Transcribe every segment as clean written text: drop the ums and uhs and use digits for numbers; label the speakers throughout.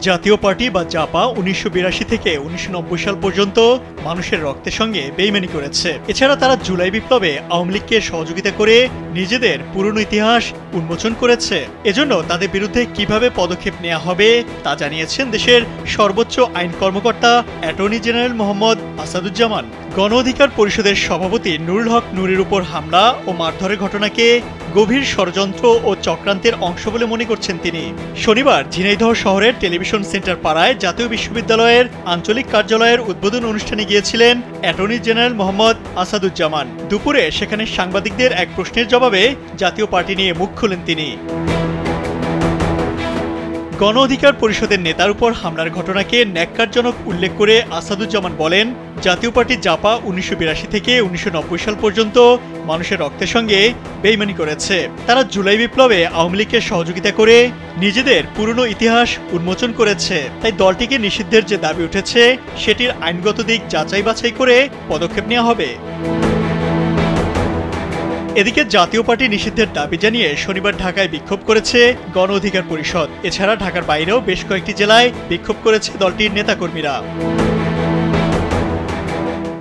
Speaker 1: জাতীয় পার্টি বা জাপা ১৯৮২ থেকে ১৯৯০ সাল পর্যন্ত মানুষের রক্তের সঙ্গে বেইমানি করেছে। এছাড়া তারা জুলাই বিপ্লবে আওয়ামী লীগকে সহযোগিতা করে নিজেদের পুরনো ইতিহাস উন্মোচন করেছে। এজন্য তাদের বিরুদ্ধে কিভাবে পদক্ষেপ নেওয়া হবে তা জানিয়েছেন দেশের সর্বোচ্চ আইন কর্মকর্তা অ্যাটর্নি জেনারেল মোহাম্মদ আসাদুজ্জামান। গণ অধিকার পরিষদের সভাপতি নুরুল হক নুরের উপর হামলা ও মারধরের ঘটনাকে গভীর ষড়যন্ত্র ও চক্রান্তের অংশ বলে মনে করছেন তিনি। শনিবার ঝিনাইদহ শহরের টেলিভিশন সেন্টার পাড়ায় জাতীয় বিশ্ববিদ্যালয়ের আঞ্চলিক কার্যালয়ের উদ্বোধন অনুষ্ঠানে গিয়েছিলেন অ্যাটর্নি জেনারেল মোহাম্মদ আসাদুজ্জামান। দুপুরে সেখানে সাংবাদিকদের এক প্রশ্নের জবাবে জাতীয় পার্টি নিয়ে মুখ খুলেন তিনি। গণ অধিকার পরিষদের নেতার উপর হামলার ঘটনাকে ন্যাক্কারজনক উল্লেখ করে আসাদুজ্জামান বলেন, জাতীয় পার্টি জাপা ১৯৮২ থেকে ১৯৯০ সাল পর্যন্ত মানুষের রক্তের সঙ্গে বেইমানি করেছে। তারা জুলাই বিপ্লবে আওয়ামী লীগকে সহযোগিতা করে নিজেদের পুরনো ইতিহাস উন্মোচন করেছে। তাই দলটিকে নিষিদ্ধের যে দাবি উঠেছে সেটির আইনগত দিক যাচাই বাছাই করে পদক্ষেপ নেওয়া হবে। এদিকে জাতীয় পার্টি নিষিদ্ধের দাবি জানিয়ে শনিবার ঢাকায় বিক্ষোভ করেছে গণ অধিকার পরিষদ। এছাড়া ঢাকার বাইরেও বেশ কয়েকটি জেলায় বিক্ষোভ করেছে দলটির নেতাকর্মীরা।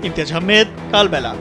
Speaker 1: ইমতিয়াজ আহমেদ, কালবেলা।